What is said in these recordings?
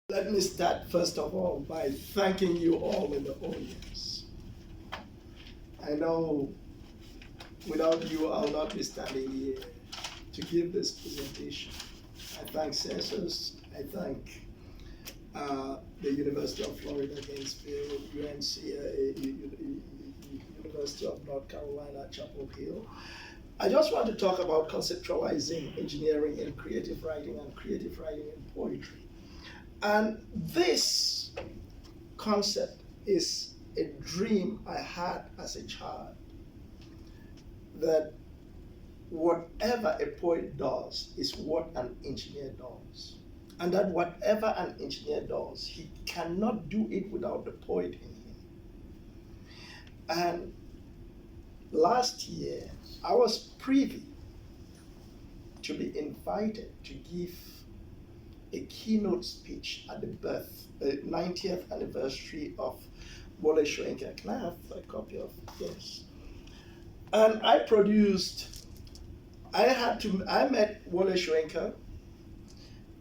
Let me start first of all by thanking you all in the audience. I know without you I'll not be standing here to give this presentation. I thank SERSAS, I thank the University of Florida, Gainesville, University of North Carolina, Chapel Hill. I just want to talk about conceptualizing engineering in creative writing and creative writing in poetry. And this concept is a dream I had as a child, that whatever a poet does is what an engineer does. And that whatever an engineer does, he cannot do it without the poet in him. And last year, I was privy to be invited to give a keynote speech at the 90th anniversary of Wole Soyinka. Can I have a copy of this? And I met Wole Soyinka.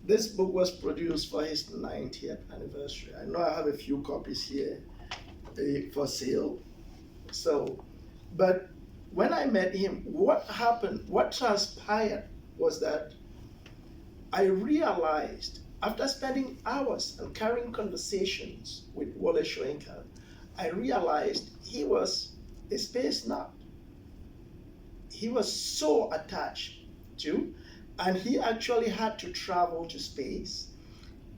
This book was produced for his 90th anniversary. I know I have a few copies here for sale. But when I met him, what transpired was that I realized, after spending hours and carrying conversations with Wole Soyinka, I realized he was a space nut. He was so attached to, and he actually had to travel to space.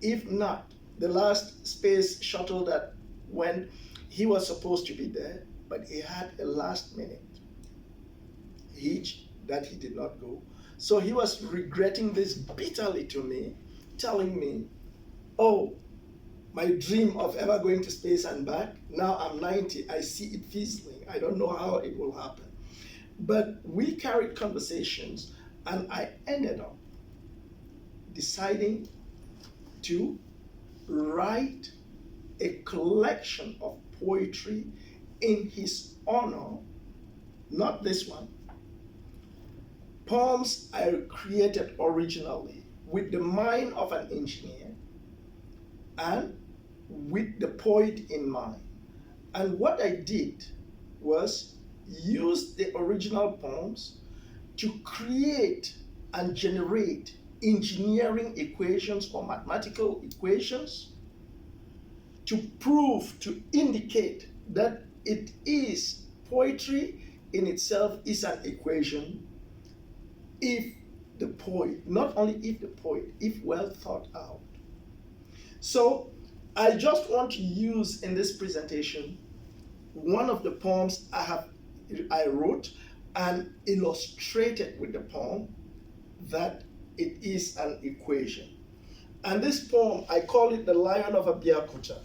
If not, the last space shuttle that went, he was supposed to be there, but he had a last minute hitch that he did not go. So he was regretting this bitterly to me, telling me, oh, my dream of ever going to space and back, now I'm 90, I see it fizzling. I don't know how it will happen. But we carried conversations, and I ended up deciding to write a collection of poetry in his honor, not this one. Poems I created originally with the mind of an engineer and with the poet in mind. And what I did was use the original poems to create and generate engineering equations or mathematical equations to prove, to indicate that it is poetry in itself is an equation if the poet, not only if the poet, if well thought out. So I just want to use in this presentation one of the poems I wrote and illustrated with the poem that it is an equation. And this poem, I call it The Lion of Abeokuta,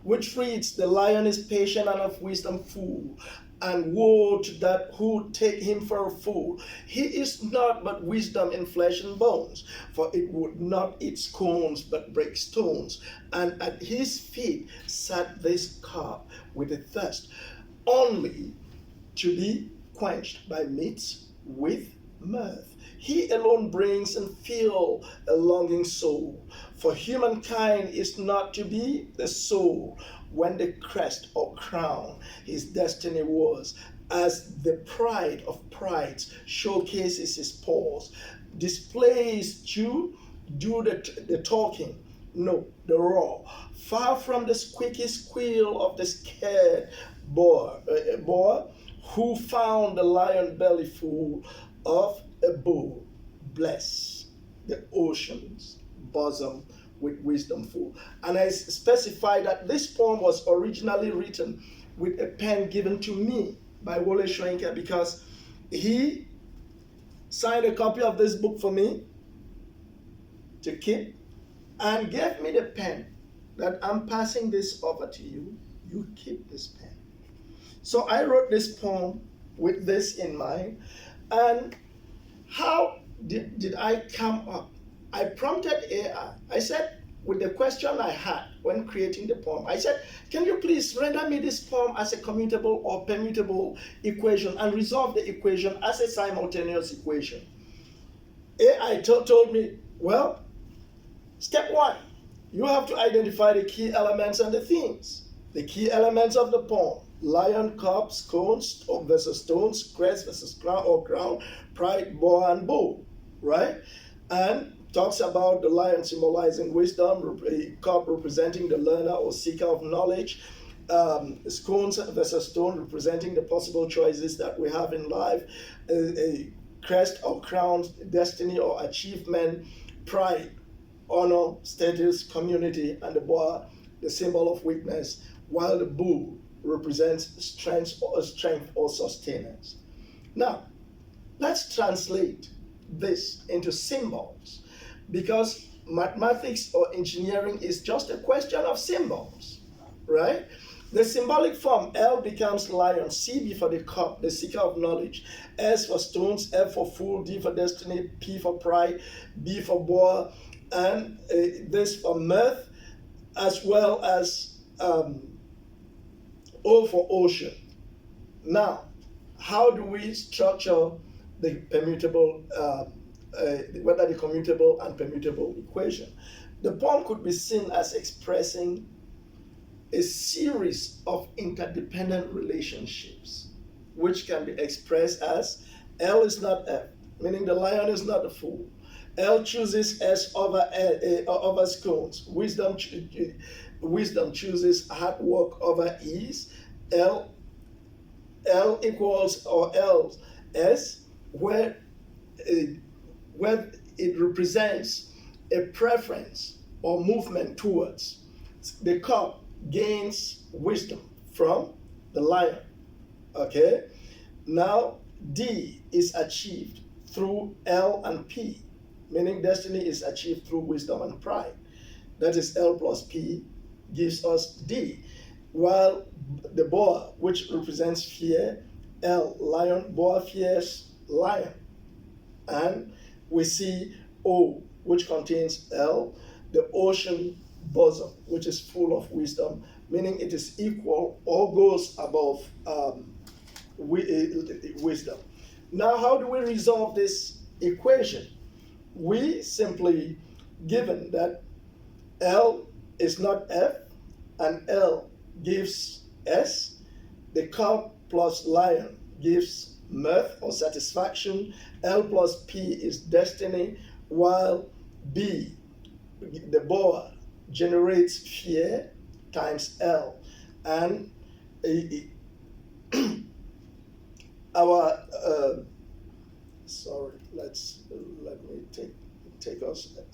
which reads, the lion is patient and of wisdom full, and woe to that who take him for a fool. He is not but wisdom in flesh and bones, for it would not eat scones but break stones. And at his feet sat this calf with a thirst, only to be quenched by meats with mirth. He alone brings and fills a longing soul, for humankind is not to be the soul when the crest or crown his destiny was, as the pride of prides showcases his paws, displays to do the talking, no, the roar, far from the squeaky squeal of the scared boar who found the lion belly full of a bull. Bless the ocean's bosom with wisdom full. And I specify that this poem was originally written with a pen given to me by Wole Soyinka, because he signed a copy of this book for me to keep and gave me the pen that I'm passing this over to you. You keep this pen. So I wrote this poem with this in mind. And how did I come up? I prompted AI. I said, with the question I had when creating the poem, I said, can you please render me this poem as a commutable or permutable equation and resolve the equation as a simultaneous equation? AI told me, well, Step one, you have to identify the key elements and the themes. The key elements of the poem: lion, cup, scones versus stones, crest versus crown or crown, pride, boar, and bull, right? And talks about the lion symbolizing wisdom, a cup representing the learner or seeker of knowledge, scones versus stone representing the possible choices that we have in life, a crest or crown, destiny or achievement, pride, honor, status, community, and the boar, the symbol of weakness, while the bull represents strength or sustenance. Now, let's translate this into symbols, because mathematics or engineering is just a question of symbols, right? The symbolic form: L becomes lion, C for the cup, the seeker of knowledge, S for stones, F for fool, D for destiny, P for pride, B for boar, and this for mirth, as well as O for ocean. Now, how do we structure the permutable, whether the commutable and permutable equation? The poem could be seen as expressing a series of interdependent relationships, which can be expressed as L is not F, meaning the lion is not a fool. L chooses S over scones. Wisdom chooses hard work over ease. L equals or L S, where it represents a preference or movement towards. The cup gains wisdom from the lion. Okay? Now, D is achieved through L and P, meaning destiny is achieved through wisdom and pride. That is L plus P gives us D. While the boar, which represents fear, L, lion, boar fears lion. And we see O, which contains L, the ocean bosom, which is full of wisdom, meaning it is equal or goes above wisdom. Now, how do we resolve this equation? We simply, given that L is not F and L gives S, the cup plus lion gives mirth or satisfaction, L plus P is destiny, while B, the boar, generates fear times L. And our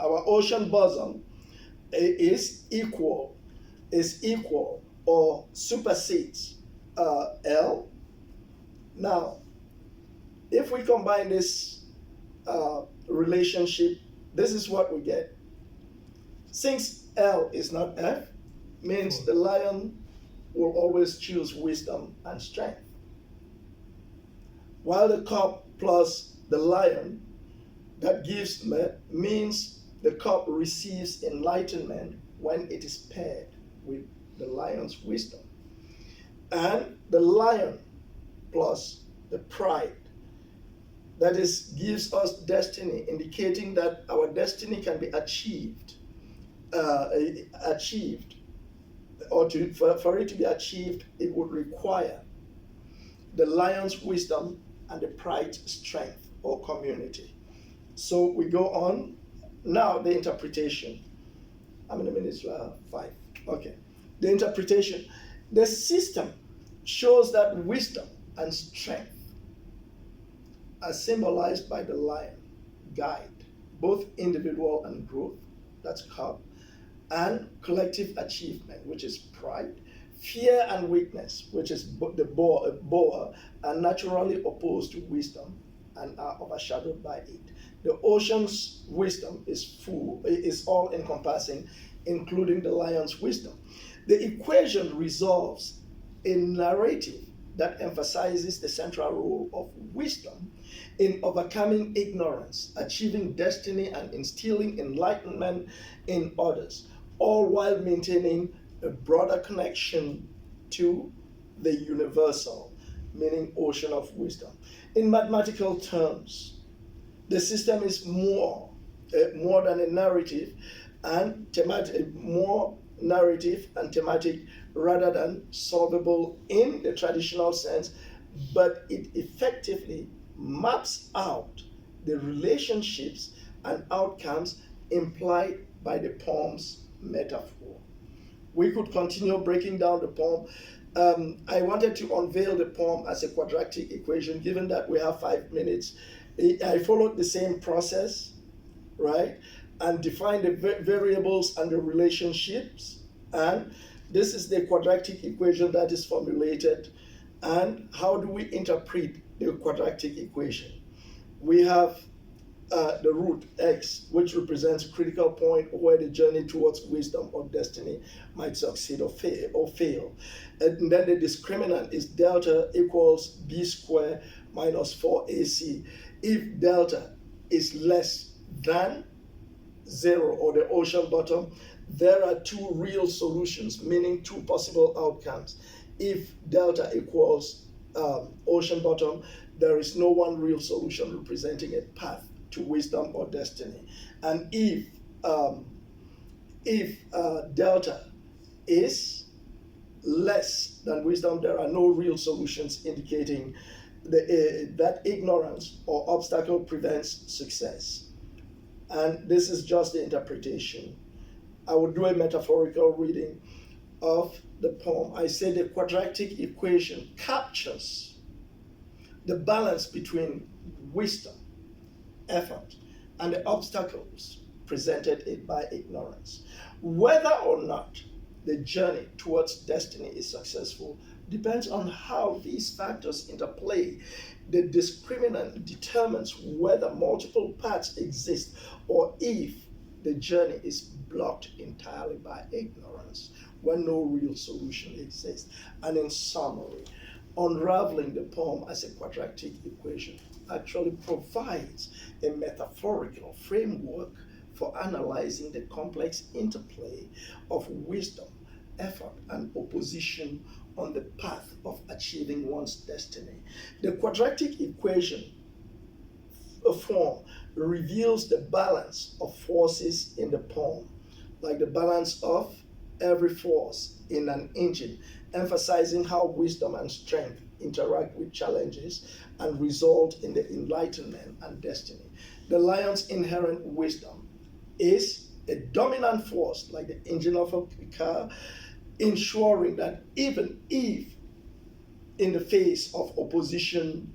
our ocean bosom is equal or supersedes L. Now, if we combine this relationship, this is what we get. Since L is not F, means the lion will always choose wisdom and strength, while the cup plus the lion that gives mirth means the cup receives enlightenment when it is paired with the lion's wisdom. And the lion plus the pride, that is, gives us destiny, indicating that our destiny can be achieved, or for it to be achieved, it would require the lion's wisdom and the pride's strength or community. So we go on. Now the interpretation. How many minutes? 5. Okay. The interpretation. The system shows that wisdom and strength are symbolized by the lion, guide, both individual and growth, that's cup, and collective achievement, which is pride. Fear and weakness, which is the boar, are naturally opposed to wisdom and are overshadowed by it. The ocean's wisdom is all encompassing, including the lion's wisdom. The equation resolves a narrative that emphasizes the central role of wisdom in overcoming ignorance, achieving destiny, and instilling enlightenment in others, all while maintaining a broader connection to the universal, meaning ocean of wisdom. In mathematical terms, the system is more than a narrative, and thematic, more narrative and thematic rather than solvable in the traditional sense, but it effectively maps out the relationships and outcomes implied by the poem's metaphor. We could continue breaking down the poem. I wanted to unveil the poem as a quadratic equation, given that we have 5 minutes. I followed the same process, right? And defined the variables and the relationships. And this is the quadratic equation that is formulated. And how do we interpret the quadratic equation? We have the root x, which represents a critical point where the journey towards wisdom or destiny might succeed or fail. And then the discriminant is delta equals b squared minus 4ac. If delta is less than 0 or the ocean bottom, there are two real solutions, meaning two possible outcomes. If delta equals ocean bottom, there is no one real solution representing a path to wisdom or destiny. And if delta is less than wisdom, there are no real solutions indicating that ignorance or obstacle prevents success. And this is just the interpretation. I will do a metaphorical reading of the poem. I say the quadratic equation captures the balance between wisdom, effort, and the obstacles presented by ignorance. Whether or not the journey towards destiny is successful depends on how these factors interplay. The discriminant determines whether multiple paths exist or if the journey is blocked entirely by ignorance, when no real solution exists. And in summary, unraveling the poem as a quadratic equation actually provides a metaphorical framework for analyzing the complex interplay of wisdom, effort, and opposition on the path of achieving one's destiny. The quadratic equation form reveals the balance of forces in the poem, like the balance of every force in an engine, emphasizing how wisdom and strength interact with challenges and result in the enlightenment and destiny. The lion's inherent wisdom is a dominant force, like the engine of a car, ensuring that even if in the face of opposition,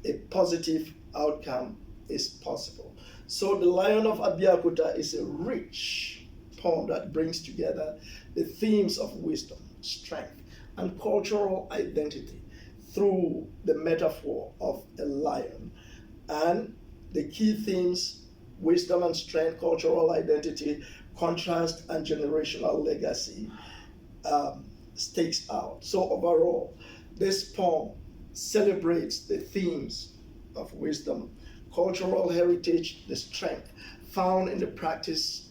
a positive outcome is possible. So the Lion of Abeokuta is a rich poem that brings together the themes of wisdom, strength, and cultural identity through the metaphor of a lion. And the key themes, wisdom and strength, cultural identity, contrast, and generational legacy, stakes out. So overall, this poem celebrates the themes of wisdom, cultural heritage, the strength found in the practice,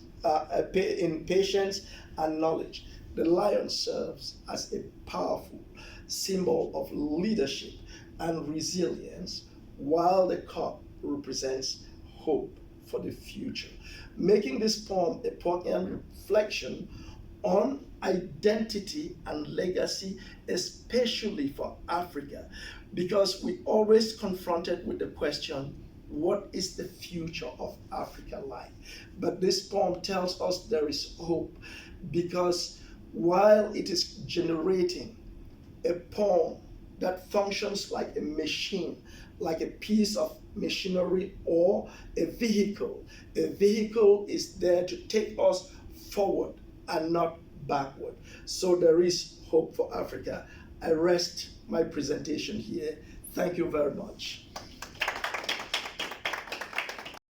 in patience and knowledge. The lion serves as a powerful symbol of leadership and resilience, while the cup represents hope for the future, making this poem a poignant reflection on identity and legacy, especially for Africa, because we always confronted with the question, what is the future of Africa like? But this poem tells us there is hope, because while it is generating a poem that functions like a machine, like a piece of machinery or a vehicle is there to take us forward and not backward. So there is hope for Africa. I rest my presentation here. Thank you very much.